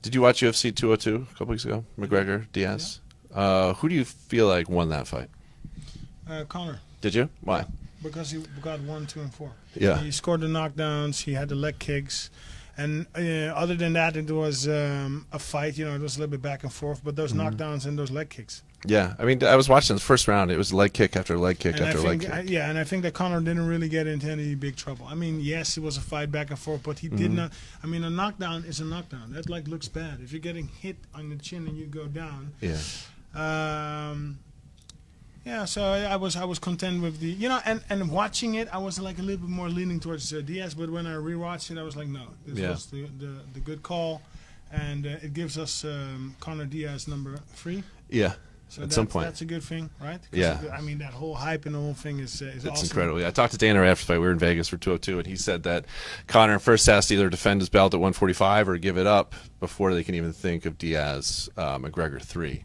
Did you watch UFC 202 a couple weeks ago? McGregor, Diaz. Who do you feel like won that fight? Conor. Did you? Why? Because he got 1, 2, and 4. Yeah. He scored the knockdowns. He had the leg kicks. And other than that, it was a fight. It was a little bit back and forth. But those knockdowns and those leg kicks. Yeah. I mean, I was watching the first round. It was leg kick after leg kick after leg kick. And I think that Conor didn't really get into any big trouble. I mean, yes, it was a fight back and forth, but he did not. I mean, a knockdown is a knockdown. That looks bad. If you're getting hit on the chin and you go down. Yeah. Yeah, so I was content with the and watching it, I was like a little bit more leaning towards Diaz, but when I rewatched it, I was like, no, this was the good call, and it gives us Conor Diaz number 3. Yeah. So at some point, that's a good thing, right? Yeah. I mean, that whole hype and the whole thing is it's awesome. incredible. Yeah, I talked to Dana after the fight. We were in Vegas for 202, and he said that Conor first has to either defend his belt at 145 or give it up before they can even think of Diaz McGregor 3.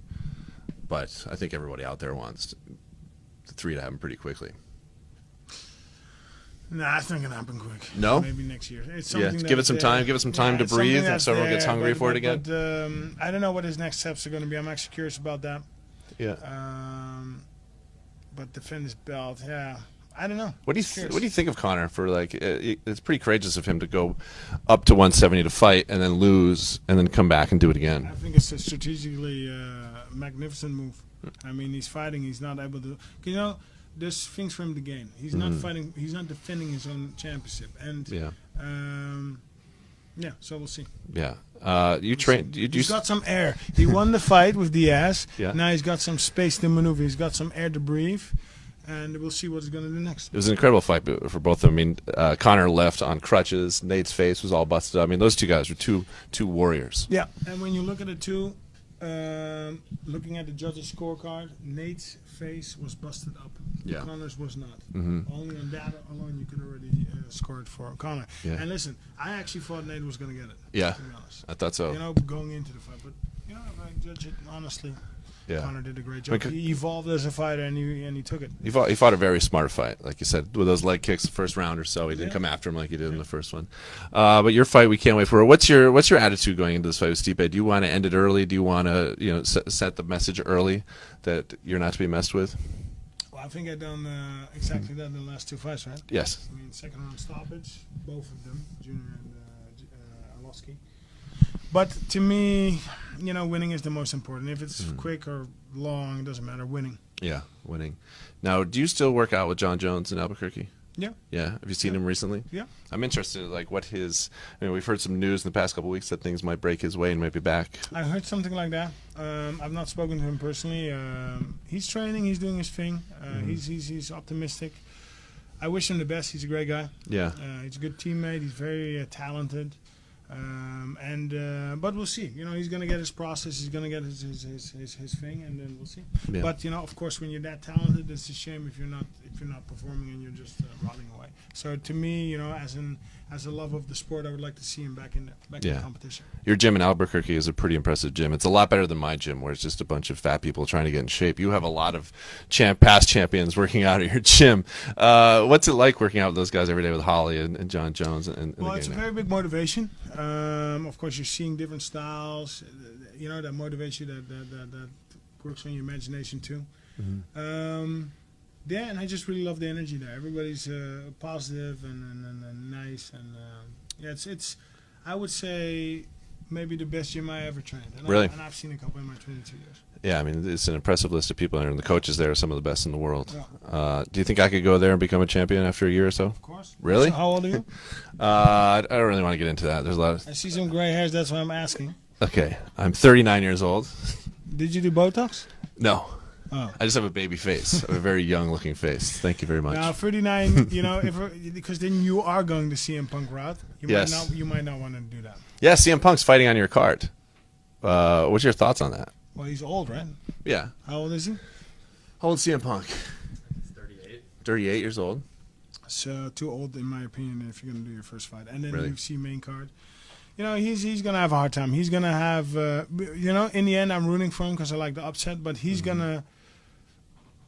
But I think everybody out there wants the 3 to happen pretty quickly. Nah, it's not gonna happen quick. No, maybe next year. It's something give it some time. Give it some time to breathe, so everyone gets hungry for it again. But I don't know what his next steps are going to be. I'm actually curious about that. Yeah. But defend his belt, yeah. I don't know. What do you think of Conor for it's pretty courageous of him to go up to 170 to fight and then lose and then come back and do it again? I think it's a strategically magnificent move. I mean, he's fighting. He's not able to. There's things for him to gain. He's not fighting. He's not defending his own championship. And so we'll see. Yeah. He's got some air. He won the fight with Diaz. Yeah. Now he's got some space to maneuver. He's got some air to breathe. And we'll see what he's going to do next. It was an incredible fight for both of them. I mean, Conor left on crutches. Nate's face was all busted up. I mean, those two guys were two warriors. Yeah, and when you look at it too, looking at the judges' scorecard, Nate's face was busted up. Yeah. Conor's was not. Mm-hmm. Only on that alone you could already score it for Conor. Yeah. And listen, I actually thought Nate was going to get it. Yeah, to be honest. I thought so. Going into the fight, but if I judge it honestly. Yeah. Conor did a great job. He evolved as a fighter, and he took it. He fought a very smart fight, like you said, with those leg kicks the first round or so. He didn't come after him like he did in the first one. But your fight, we can't wait for it. What's your attitude going into this fight with Stipe? Do you want to end it early? Do you want to set the message early that you're not to be messed with? Well, I think I've done exactly that in the last 2 fights, right? Yes. I mean, second round stoppage, both of them, Junior and Arlovsky. But to me, winning is the most important. If it's quick or long, it doesn't matter. Winning. Yeah, winning. Now, do you still work out with John Jones in Albuquerque? Yeah. Yeah. Have you seen him recently? Yeah. I'm interested, what his. We've heard some news in the past couple of weeks that things might break his way and might be back. I heard something like that. I've not spoken to him personally. He's training. He's doing his thing. He's optimistic. I wish him the best. He's a great guy. Yeah. He's a good teammate. He's very talented. But we'll see. He's going to get his process. He's going to get his thing, and then we'll see. Yeah. But of course, when you're that talented, it's a shame if you're not performing and you're just rotting away. So to me, as a love of the sport, I would like to see him back in the competition. Your gym in Albuquerque is a pretty impressive gym. It's a lot better than my gym, where it's just a bunch of fat people trying to get in shape. You have a lot of past champions working out at your gym. What's it like working out with those guys every day with Holly and John Jones? Well, it's a very big motivation. Of course, you're seeing different styles. That motivates you. That works on your imagination too. Mm-hmm. And I just really love the energy there. Everybody's positive and nice, and it's. I would say maybe the best gym I ever trained. And really? And I've seen a couple in my 22 years. Yeah, I mean, it's an impressive list of people, and the coaches there are some of the best in the world. Yeah. Do you think I could go there and become a champion after a year or so? Of course. Really? So how old are you? I don't really want to get into that. There's a lot of... I see some gray hairs. That's why I'm asking. Okay, I'm 39 years old. Did you do Botox? No. Oh. I just have a baby face. I have a very young-looking face. Thank you very much. Now, 39, because then you are going to CM Punk route. You might not want to do that. Yeah, CM Punk's fighting on your card. What's your thoughts on that? Well, he's old, right? Yeah. How old is he? How old is CM Punk? He's 38. 38 years old. So too old, in my opinion, if you're going to do your first fight. And then really? you see main card. He's going to have a hard time. He's going to have, in the end, I'm rooting for him because I like the upset. But he's going to,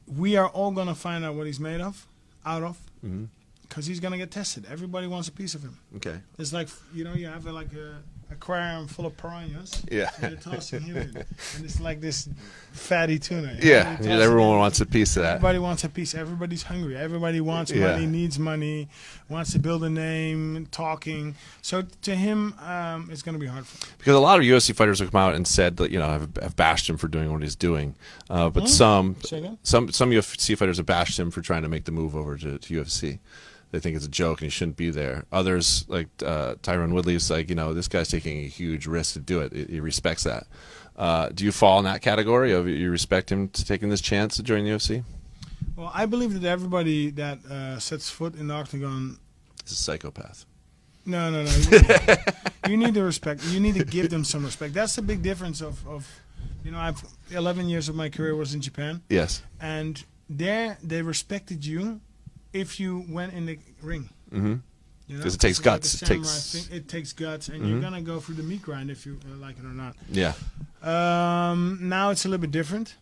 we are all going to find out what he's made of, because he's going to get tested. Everybody wants a piece of him. Okay. It's like, you have a aquarium full of piranhas. Yeah. And they're tossing him in. And it's like this fatty tuna. Yeah, They're tossing everyone him. wants a piece of that. Everybody wants a piece. Everybody's hungry. Everybody wants Yeah. money, needs money, wants to build a name, talking. So to him, it's going to be hard for him. Because a lot of UFC fighters have come out and said that have bashed him for doing what he's doing, but some Say again? some UFC fighters have bashed him for trying to make the move over to UFC. They think it's a joke and he shouldn't be there. Others, like Tyron Woodley's like, this guy's taking a huge risk to do it. He respects that. Do you fall in that category of you respect him to taking this chance to join the UFC? Well, I believe that everybody that sets foot in the octagon. He's a psychopath. No. You need to respect. You need to give them some respect. That's the big difference of I've 11 years of my career was in Japan. Yes. And there they respected you if you went in the ring. Mm-hmm. You know? Because it takes It's like guts. the It samurai takes. thing. It takes guts, and you're gonna go through the meat grind if you like it or not. Yeah. Now it's a little bit different,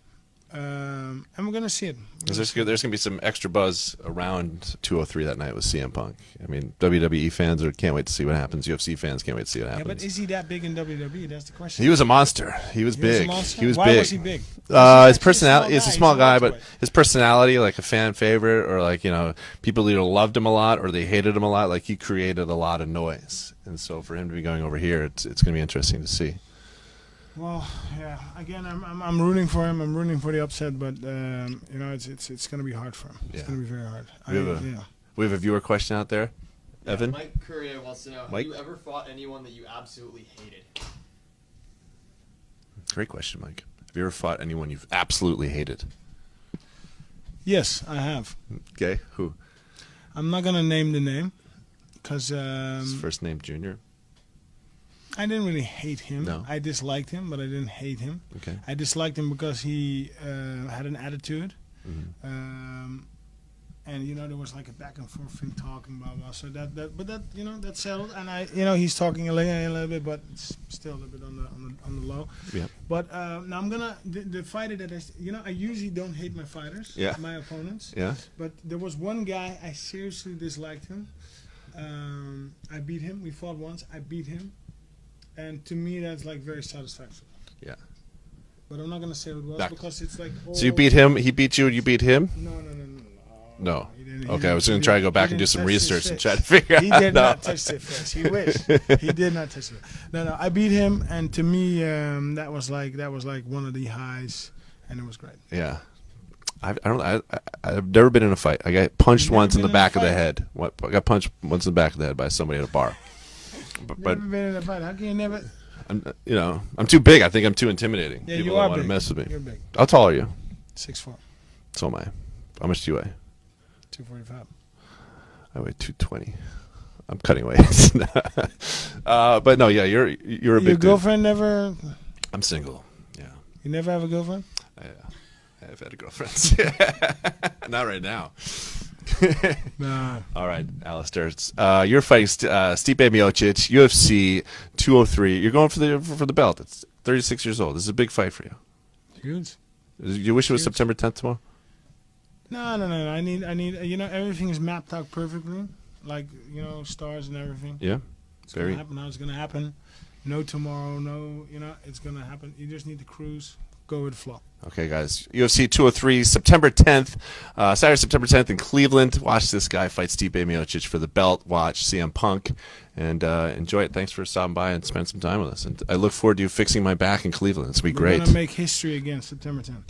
and we're gonna see it. There's going to be some extra buzz around 203 that night with CM Punk. I mean, WWE fans can't wait to see what happens. UFC fans can't wait to see what Yeah, happens. but is he that big in WWE? That's the question. He was a monster. He was He was a big. monster? He was Why big. was he big? His actually a personality. small He's a guy. small He's a guy, but welterweight. his personality, like a fan favorite, or like people either loved him a lot or they hated him a lot. Like he created a lot of noise, and so for him to be going over here, it's going to be interesting to see. Well, yeah. Again, I'm rooting for him. I'm rooting for the upset, but it's going to be hard for him. It's Yeah. going to be very hard. We have a viewer question out there, Evan. Mike Courier wants to know: Mike? Have you ever fought anyone that you absolutely hated? Great question, Mike. Have you ever fought anyone you've absolutely hated? Yes, I have. Okay, who? I'm not going to name the name because His first name Junior. I didn't really hate him. No. I disliked him, but I didn't hate him. Okay. I disliked him because he had an attitude. Mm-hmm. And there was like a back and forth thing talking, blah blah. So that settled. And he's talking a little bit, but it's still a little bit on the low. Yeah. But now I'm gonna the fighter that I usually don't hate my fighters, Yeah. my opponents. Yeah. But there was one guy I seriously disliked him. I beat him. We fought once. I beat him, and to me that's like very satisfactory. Yeah. But I'm not gonna say what it was That- because it's like. So you beat him. He beat you. And you beat him. No. No. He didn't- Okay, he I was didn't- going to try to go he back and do didn't some touch his research and fist. try to figure out. He did No. not touch the fist. He wished. He did not touch it. No. I beat him, and to me, that was like one of the highs, and it was great. Yeah. I've never been in a fight. I got punched You've never once in the been in a back of the fight? head. I got punched once in the back of the head by somebody at a bar. But Never been in a fight. How can you never? I'm too big. I think I'm too intimidating. Yeah, People you are don't want big. to mess with me. You're big. How tall are you? 6'4", So am I. How much do you weigh? 245. I weigh 220. I'm cutting weight. But no, yeah, you're a Your big dude. girlfriend never? I'm single. Yeah. You never have a girlfriend? I've had a girlfriend. Not right now. Nah. All right, Alistair. You're fighting Stipe Miocic, UFC 203. You're going for the belt. It's 36 years old. This is a big fight for you. Huge. You wish it was Huge. September 10th tomorrow? No. I need. Everything is mapped out perfectly. Like stars and everything. Yeah. It's gonna happen how it's gonna happen. No tomorrow. No. It's gonna happen. You just need to cruise. Go with the flow. Okay, guys. UFC 203, September 10th, Saturday, September 10th in Cleveland. Watch this guy fight Stipe Miocic for the belt. Watch CM Punk, and enjoy it. Thanks for stopping by and spending some time with us. And I look forward to you fixing my back in Cleveland. It's gonna be We're great. gonna make history again September 10th.